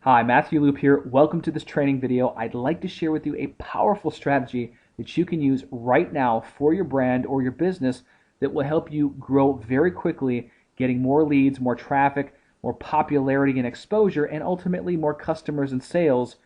Hi, Matthew Loop here. Welcome to this training video. I'd like to share with you a powerful strategy that you can use right now for your brand or your business that will help you grow very quickly, getting more leads, more traffic, more popularity and exposure, and ultimately more customers and sales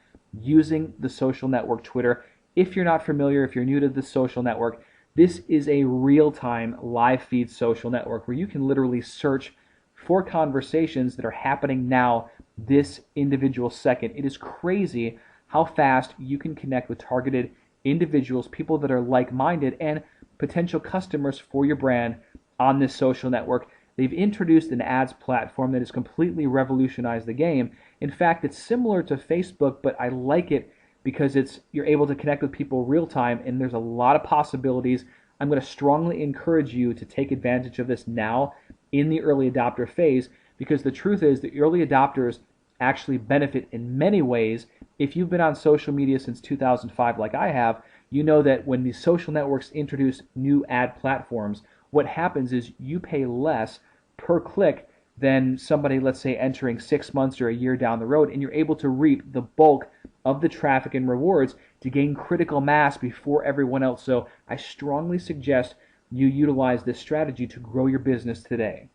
using the social network Twitter. If you're not familiar, if you're new to this social network, this is a real-time live feed social network where you can literally search for conversations that are happening now this individual second. It is crazy how fast you can connect with targeted individuals, people that are like-minded, and potential customers for your brand on this social network. They've introduced an ads platform that has completely revolutionized the game. In fact, it's similar to Facebook, but I like it because you're able to connect with people real time, and there's a lot of possibilities. I'm going to strongly encourage you to take advantage of this now in the early adopter phase, because the truth is the early adopters actually benefit in many ways. If you've been on social media since 2005 like I have, you know that when these social networks introduce new ad platforms, what happens is you pay less per click than somebody, let's say, entering 6 months or a year down the road, and you're able to reap the bulk of the traffic and rewards to gain critical mass before everyone else. So I strongly suggest you utilize this strategy to grow your business today.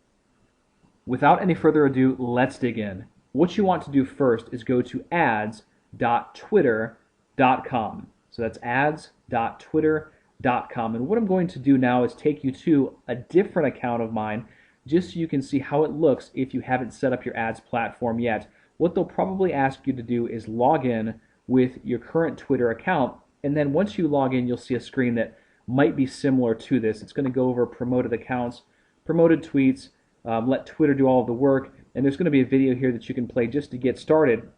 Without any further ado, let's dig in. What you want to do first is go to ads.twitter.com. So that's ads.twitter.com. And what I'm going to do now is take you to a different account of mine just so you can see how it looks if you haven't set up your ads platform yet. What they'll probably ask you to do is log in with your current Twitter account, and then once you log in, you'll see a screen that might be similar to this. It's going to go over promoted accounts, promoted tweets, let Twitter do all of the work, and there's going to be a video here that you can play just to get started.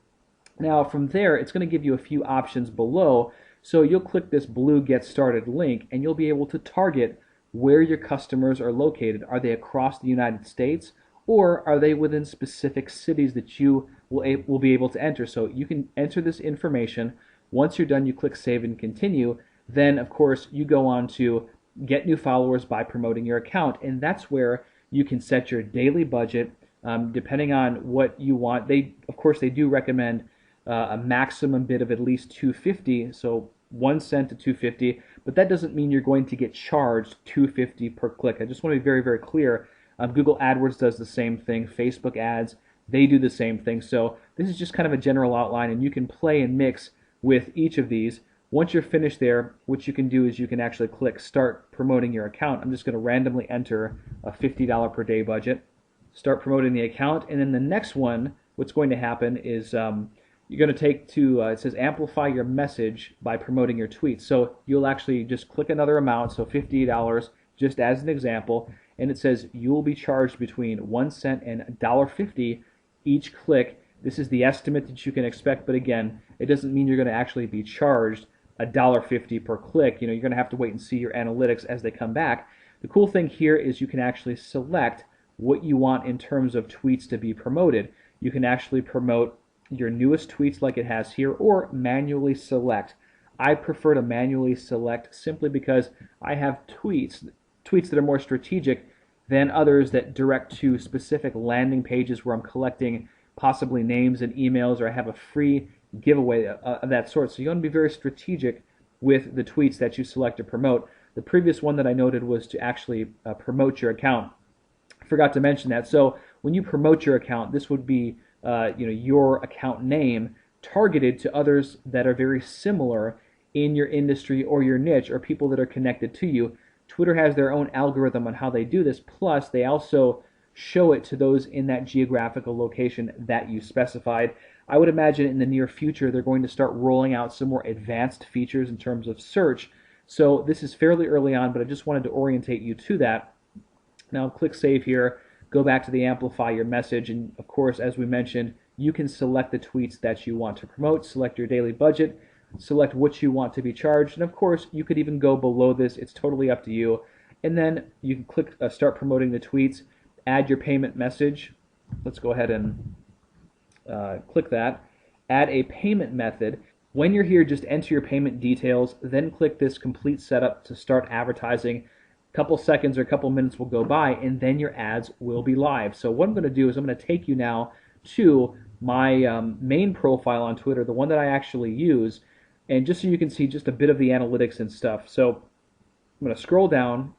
Now from there, it's going to give you a few options below, so you'll click this blue Get Started link, and you'll be able to target where your customers are located. Are they across the United States, or are they within specific cities that you will be able to enter? So you can enter this information. Once you're done, you click Save and Continue. Then, of course, you go on to get new followers by promoting your account, and that's where you can set your daily budget depending on what you want. Of course, they do recommend a maximum bid of at least $2.50, so 1 cent to $2.50, but that doesn't mean you're going to get charged $2.50 per click. I just want to be very, very clear. Google AdWords does the same thing. Facebook ads, they do the same thing. So this is just kind of a general outline, and you can play and mix with each of these. Once you're finished there, what you can do is you can actually click Start Promoting Your Account. I'm just going to randomly enter a $50 per day budget. Start promoting the account, and then the next one, what's going to happen is you're going to take to, it says amplify your message by promoting your tweets. So you'll actually just click another amount, so $50 just as an example, and it says you will be charged between 1 cent and $1.50 each click. This is the estimate that you can expect, but again, it doesn't mean you're going to actually be charged $1.50 per click. You're going to have to wait and see your analytics as they come back. The cool thing here is you can actually select what you want in terms of tweets to be promoted. You can actually promote your newest tweets like it has here, or manually select. I prefer to manually select simply because I have tweets that are more strategic than others that direct to specific landing pages where I'm collecting possibly names and emails, or I have a free giveaway of that sort. So you want to be very strategic with the tweets that you select to promote. The previous one that I noted was to actually promote your account. Forgot to mention that. So when you promote your account, this would be your account name targeted to others that are very similar in your industry or your niche, or people that are connected to you. Twitter has their own algorithm on how they do this, plus they also show it to those in that geographical location that you specified. I would imagine in the near future they're going to start rolling out some more advanced features in terms of search. So this is fairly early on, but I just wanted to orientate you to that. Now click Save here, go back to the Amplify Your Message, and of course, as we mentioned, you can select the tweets that you want to promote, select your daily budget, select what you want to be charged, and of course, you could even go below this. It's totally up to you. And then you can click Start Promoting the Tweets, add your payment message. Let's go ahead and click that. Add a payment method. When you're here, just enter your payment details, then click this Complete Setup to start advertising. A couple seconds or a couple minutes will go by, and then your ads will be live. So what I'm going to do is I'm going to take you now to my main profile on Twitter, the one that I actually use, and just so you can see just a bit of the analytics and stuff. So I'm going to scroll down.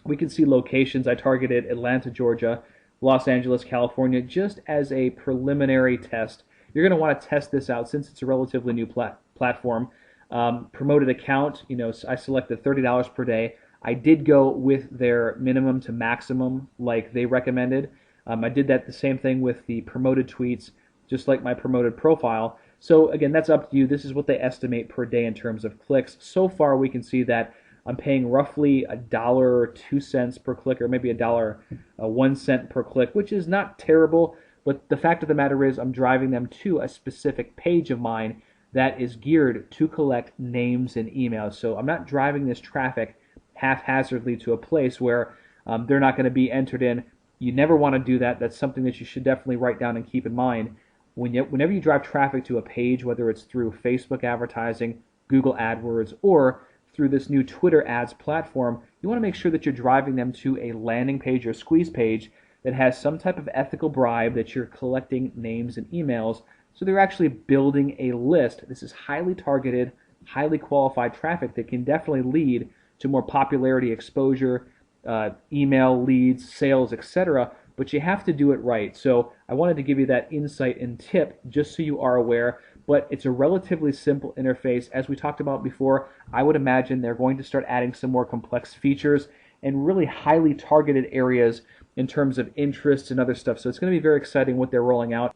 We can see locations. I targeted Atlanta, Georgia, Los Angeles, California, just as a preliminary test. You're going to want to test this out since it's a relatively new platform. Promoted account, I selected $30 per day. I did go with their minimum to maximum like they recommended. I did that the same thing with the promoted tweets, just like my promoted profile. So again, that's up to you. This is what they estimate per day in terms of clicks. So far, we can see that I'm paying roughly $1.02 per click, or maybe $1.01 per click, which is not terrible. But the fact of the matter is, I'm driving them to a specific page of mine that is geared to collect names and emails. So I'm not driving this traffic haphazardly to a place where they're not going to be entered in. You never want to do that. That's something that you should definitely write down and keep in mind. Whenever you drive traffic to a page, whether it's through Facebook advertising, Google AdWords, or through this new Twitter ads platform, you want to make sure that you're driving them to a landing page or squeeze page that has some type of ethical bribe, that you're collecting names and emails, so they're actually building a list. This is highly targeted, highly qualified traffic that can definitely lead to more popularity, exposure, email leads, sales, etc. But you have to do it right. So I wanted to give you that insight and tip just so you are aware. But it's a relatively simple interface. As we talked about before, I would imagine they're going to start adding some more complex features and really highly targeted areas in terms of interests and other stuff. So it's going to be very exciting what they're rolling out.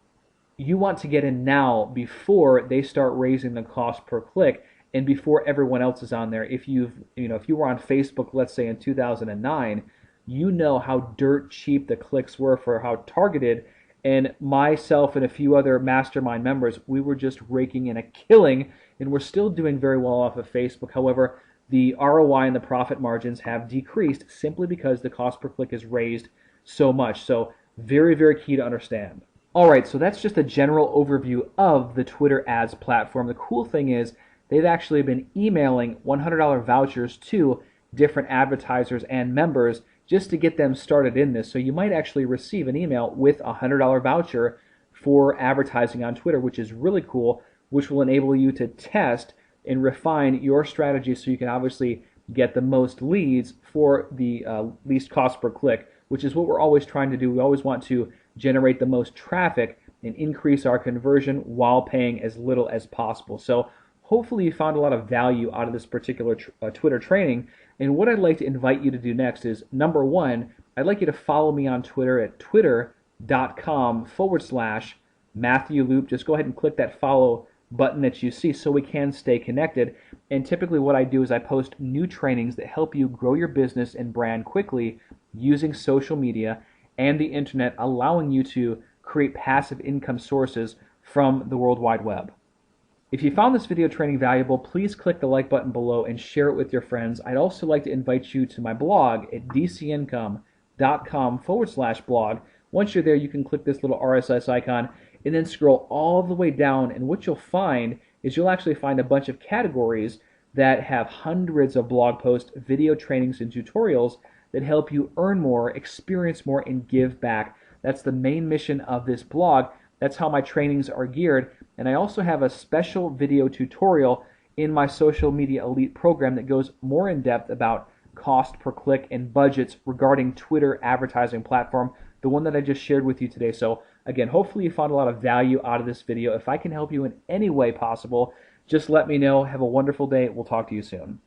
You want to get in now before they start raising the cost per click and before everyone else is on there. If you were on Facebook, let's say in 2009, you know how dirt cheap the clicks were for how targeted. And myself and a few other mastermind members, we were just raking in a killing, and we're still doing very well off of Facebook. However, the ROI and the profit margins have decreased simply because the cost per click is raised so much. So very, very key to understand. All right, so that's just a general overview of the Twitter ads platform. The cool thing is they've actually been emailing $100 vouchers to different advertisers and members just to get them started in this. So you might actually receive an email with a $100 voucher for advertising on Twitter, which is really cool, which will enable you to test and refine your strategy so you can obviously get the most leads for the least cost per click, which is what we're always trying to do. We always want to generate the most traffic and increase our conversion while paying as little as possible. So hopefully you found a lot of value out of this particular Twitter training. And what I'd like to invite you to do next is, number one, I'd like you to follow me on Twitter at twitter.com/Matthew Loop. Just go ahead and click that follow button that you see so we can stay connected. And typically what I do is I post new trainings that help you grow your business and brand quickly using social media and the internet, allowing you to create passive income sources from the World Wide Web. If you found this video training valuable, please click the like button below and share it with your friends. I'd also like to invite you to my blog at dcincome.com/blog. Once you're there, you can click this little RSS icon and then scroll all the way down, and what you'll find is you'll actually find a bunch of categories that have hundreds of blog posts, video trainings, and tutorials that help you earn more, experience more, and give back. That's the main mission of this blog. That's how my trainings are geared. And I also have a special video tutorial in my Social Media Elite program that goes more in depth about cost per click and budgets regarding Twitter advertising platform, the one that I just shared with you today. So again, hopefully you found a lot of value out of this video. If I can help you in any way possible, just let me know. Have a wonderful day. We'll talk to you soon.